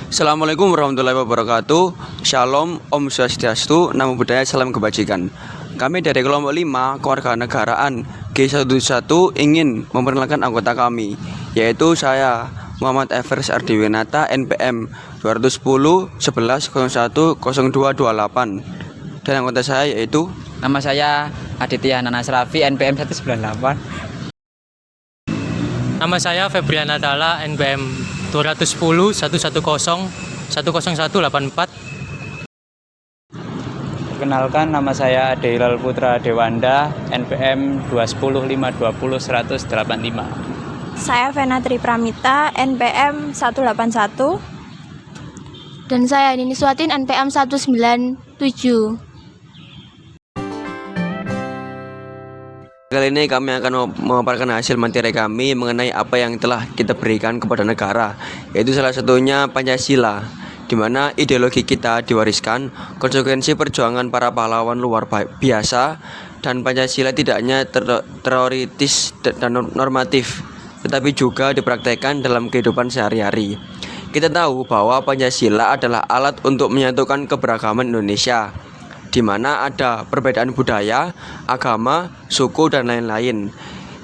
Assalamualaikum warahmatullahi wabarakatuh. Shalom, Om Swastiastu, Namo Buddhaya, Salam Kebajikan. Kami dari kelompok 5 Kewarganegaraan G11 ingin memperkenalkan anggota kami, yaitu saya Muhammad Evers Ardiwinata, NPM 210 11 01 0228, dan anggota saya yaitu Nama saya Aditya Nanas Raffi, NPM 198. Nama saya Febriana Dalla, NPM 210 110 10184. Perkenalkan, nama saya Deilal Putra Dewanda, NPM 210 520 185. Saya Venatri Pramita, NPM 181. Dan saya Nini Swatin, NPM 197. Kali ini kami akan memaparkan hasil materi kami mengenai apa yang telah kita berikan kepada negara, yaitu salah satunya Pancasila, di mana ideologi kita diwariskan, konsekuensi perjuangan para pahlawan luar biasa, dan Pancasila tidak hanya teoritis dan normatif, tetapi juga dipraktekkan dalam kehidupan sehari-hari. Kita tahu bahwa Pancasila adalah alat untuk menyatukan keberagaman Indonesia, di mana ada perbedaan budaya, agama, suku, dan lain-lain.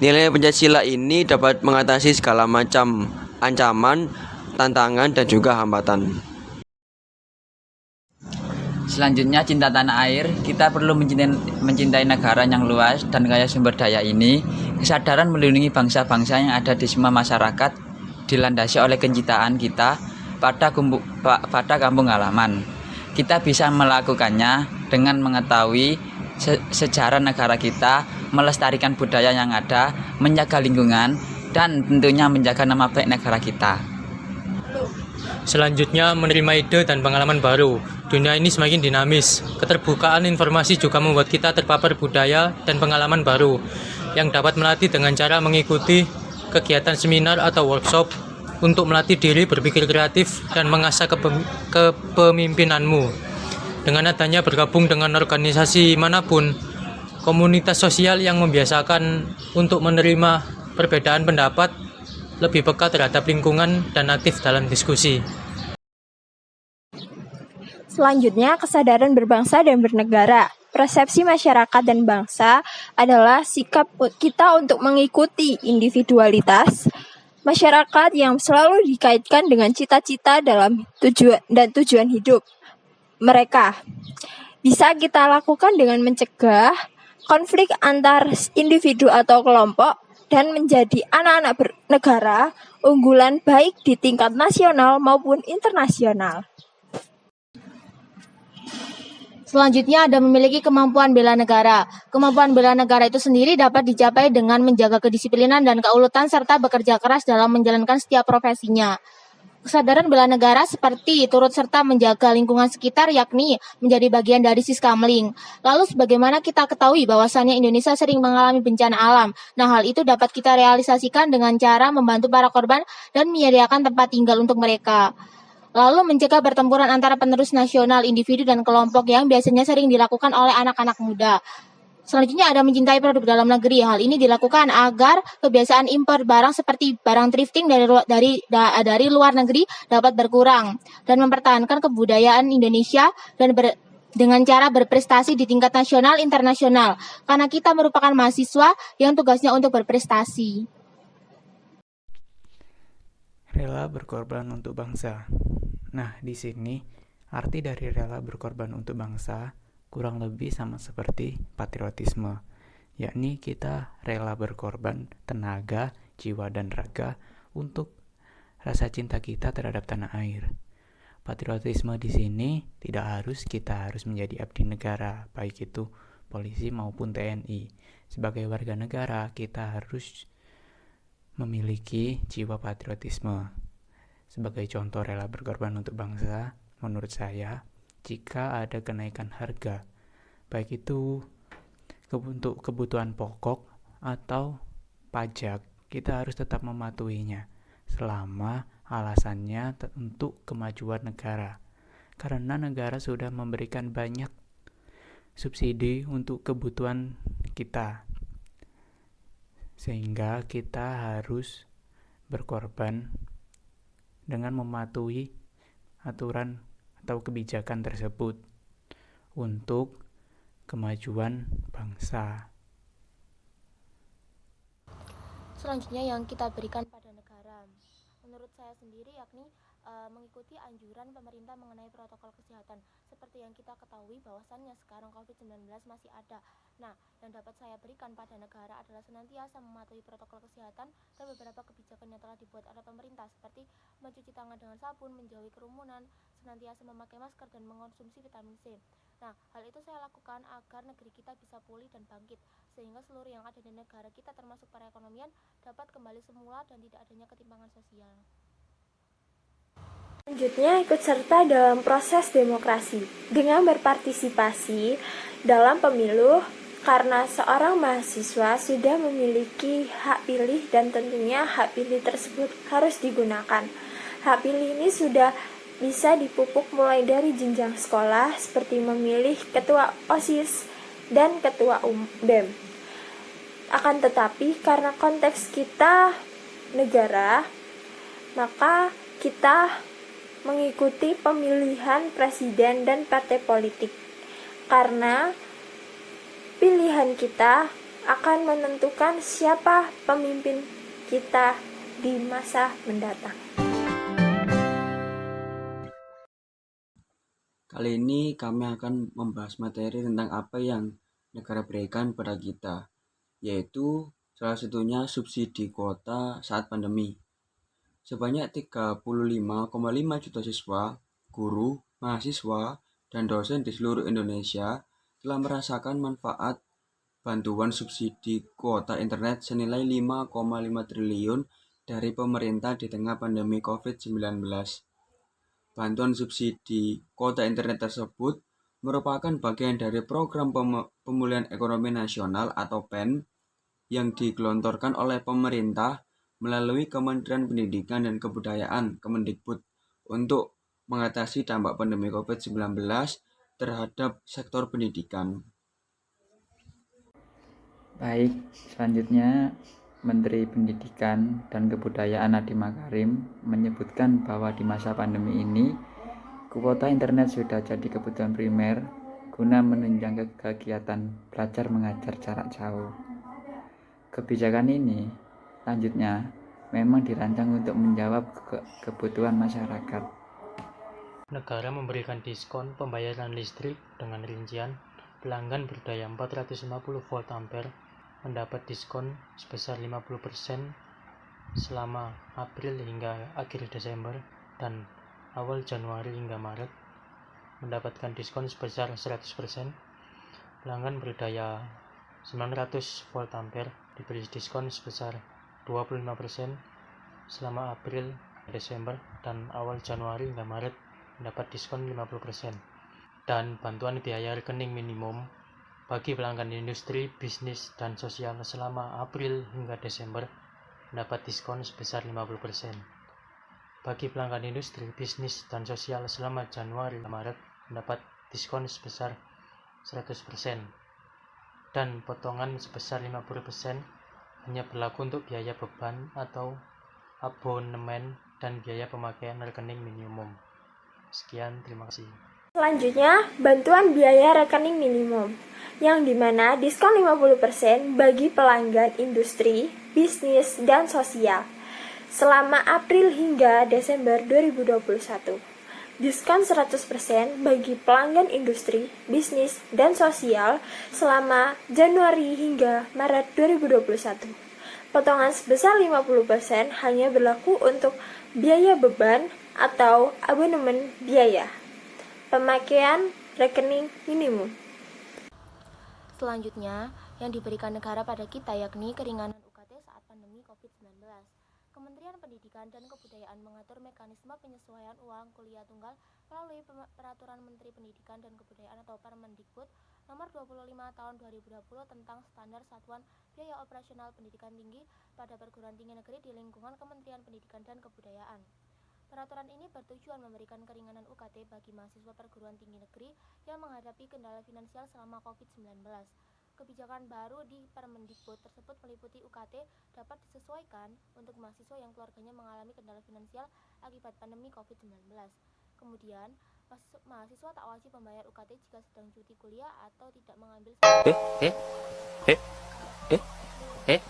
Nilai Pancasila ini dapat mengatasi segala macam ancaman, tantangan, dan juga hambatan. Selanjutnya, cinta tanah air. Kita perlu mencintai negara yang luas dan kaya sumber daya ini. Kesadaran melindungi bangsa-bangsa yang ada di semua masyarakat dilandasi oleh kecintaan kita pada kampung halaman. Kita bisa melakukannya dengan mengetahui sejarah negara kita, melestarikan budaya yang ada, menjaga lingkungan, dan tentunya menjaga nama baik negara kita. Selanjutnya, menerima ide dan pengalaman baru. Dunia ini semakin dinamis. Keterbukaan informasi juga membuat kita terpapar budaya dan pengalaman baru yang dapat melatih dengan cara mengikuti kegiatan seminar atau workshop untuk melatih diri berpikir kreatif dan mengasah kepemimpinanmu. Dengan adanya bergabung dengan organisasi manapun, komunitas sosial yang membiasakan untuk menerima perbedaan pendapat, lebih peka terhadap lingkungan, dan aktif dalam diskusi. Selanjutnya, kesadaran berbangsa dan bernegara. Persepsi masyarakat dan bangsa adalah sikap kita untuk mengikuti individualitas masyarakat yang selalu dikaitkan dengan cita-cita dalam tujuan hidup mereka. Bisa kita lakukan dengan mencegah konflik antar individu atau kelompok dan menjadi anak-anak bernegara unggulan baik di tingkat nasional maupun internasional. Selanjutnya ada memiliki kemampuan bela negara. Kemampuan bela negara itu sendiri dapat dicapai dengan menjaga kedisiplinan dan keuletan serta bekerja keras dalam menjalankan setiap profesinya. Kesadaran bela negara seperti turut serta menjaga lingkungan sekitar, yakni menjadi bagian dari Siskamling. Lalu sebagaimana kita ketahui bahwasannya Indonesia sering mengalami bencana alam. Nah, hal itu dapat kita realisasikan dengan cara membantu para korban dan menyediakan tempat tinggal untuk mereka. Lalu mencegah pertempuran antara penerus nasional, individu, dan kelompok yang biasanya sering dilakukan oleh anak-anak muda. Selanjutnya ada mencintai produk dalam negeri. Hal ini dilakukan agar kebiasaan impor barang seperti barang thrifting dari luar negeri dapat berkurang dan mempertahankan kebudayaan Indonesia dengan cara berprestasi di tingkat nasional internasional. Karena kita merupakan mahasiswa yang tugasnya untuk berprestasi. Rela berkorban untuk bangsa. Nah, di sini arti dari rela berkorban untuk bangsa kurang lebih sama seperti patriotisme, yakni kita rela berkorban tenaga, jiwa, dan raga untuk rasa cinta kita terhadap tanah air. Patriotisme di sini tidak kita harus menjadi abdi negara, baik itu polisi maupun TNI. Sebagai warga negara, kita harus memiliki jiwa patriotisme. Sebagai contoh rela berkorban untuk bangsa, menurut saya, jika ada kenaikan harga, baik itu untuk kebutuhan pokok atau pajak, kita harus tetap mematuhinya selama alasannya untuk kemajuan negara. Karena negara sudah memberikan banyak subsidi untuk kebutuhan kita, sehingga kita harus berkorban dengan mematuhi aturan atau kebijakan tersebut untuk kemajuan bangsa. Selanjutnya yang kita berikan pada negara, menurut saya sendiri yakni mengikuti anjuran pemerintah mengenai protokol kesehatan. Seperti yang kita ketahui bahwasannya sekarang COVID-19 masih ada. Nah, yang dapat saya berikan pada negara adalah senantiasa mematuhi protokol kesehatan dan beberapa kebijakan yang telah dibuat oleh pemerintah, seperti mencuci tangan dengan sabun, menjauhi kerumunan, senantiasa memakai masker, dan mengonsumsi vitamin C. Nah, hal itu saya lakukan agar negeri kita bisa pulih dan bangkit, sehingga seluruh yang ada di negara kita termasuk perekonomian dapat kembali semula dan tidak adanya ketimpangan sosial. Selanjutnya, ikut serta dalam proses demokrasi dengan berpartisipasi dalam pemilu karena seorang mahasiswa sudah memiliki hak pilih dan tentunya hak pilih tersebut harus digunakan. Hak pilih ini sudah bisa dipupuk mulai dari jenjang sekolah seperti memilih ketua OSIS dan ketua BEM. Akan tetapi karena konteks kita negara, maka kita mengikuti pemilihan presiden dan partai politik, karena pilihan kita akan menentukan siapa pemimpin kita di masa mendatang. Kali ini kami akan membahas materi tentang apa yang negara berikan pada kita, yaitu salah satunya subsidi kuota saat pandemi. Sebanyak 35,5 juta siswa, guru, mahasiswa, dan dosen di seluruh Indonesia telah merasakan manfaat bantuan subsidi kuota internet senilai 5,5 triliun dari pemerintah di tengah pandemi COVID-19. Bantuan subsidi kuota internet tersebut merupakan bagian dari program pemulihan ekonomi nasional atau PEN yang digelontorkan oleh pemerintah melalui Kementerian Pendidikan dan Kebudayaan Kemendikbud untuk mengatasi dampak pandemi COVID-19 terhadap sektor pendidikan. Baik, selanjutnya Menteri Pendidikan dan Kebudayaan Nadiem Makarim menyebutkan bahwa di masa pandemi ini kuota internet sudah jadi kebutuhan primer guna menunjang kegiatan belajar mengajar jarak jauh. Kebijakan ini selanjutnya memang dirancang untuk menjawab kebutuhan masyarakat. Negara memberikan diskon pembayaran listrik dengan rincian pelanggan berdaya 450 volt ampere mendapat diskon sebesar 50% selama April hingga akhir Desember dan awal Januari hingga Maret mendapatkan diskon sebesar 100%. Pelanggan berdaya 900 volt ampere diberi diskon sebesar 25% selama April, Desember, dan awal Januari hingga Maret mendapat diskon 50%. Dan bantuan biaya rekening minimum bagi pelanggan industri, bisnis, dan sosial selama April hingga Desember mendapat diskon sebesar 50%. Bagi pelanggan industri, bisnis, dan sosial selama Januari hingga Maret mendapat diskon sebesar 100%. Dan potongan sebesar 50% hanya berlaku untuk biaya beban atau abonemen dan biaya pemakaian rekening minimum. Sekian, terima kasih. Selanjutnya, bantuan biaya rekening minimum, yang dimana diskon 50% bagi pelanggan industri, bisnis, dan sosial selama April hingga Desember 2021. Diskon 100% bagi pelanggan industri, bisnis, dan sosial selama Januari hingga Maret 2021. Potongan sebesar 50% hanya berlaku untuk biaya beban atau abonemen biaya pemakaian rekening minimum. Selanjutnya, yang diberikan negara pada kita yakni keringanan UKT saat pandemi COVID-19. Kementerian Pendidikan dan Kebudayaan mengatur mekanisme penyesuaian uang kuliah tunggal melalui Peraturan Menteri Pendidikan dan Kebudayaan atau Permendikbud Nomor 25 Tahun 2020 tentang standar satuan biaya operasional pendidikan tinggi pada perguruan tinggi negeri di lingkungan Kementerian Pendidikan dan Kebudayaan. Peraturan ini bertujuan memberikan keringanan UKT bagi mahasiswa perguruan tinggi negeri yang menghadapi kendala finansial selama COVID-19. Kebijakan baru di Permendikbud tersebut meliputi UKT dapat disesuaikan untuk mahasiswa yang keluarganya mengalami kendala finansial akibat pandemi COVID-19. Kemudian, mahasiswa tak wajib membayar UKT jika sedang cuti kuliah atau tidak mengambil eh, eh, eh, eh,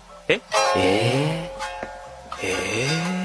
eh.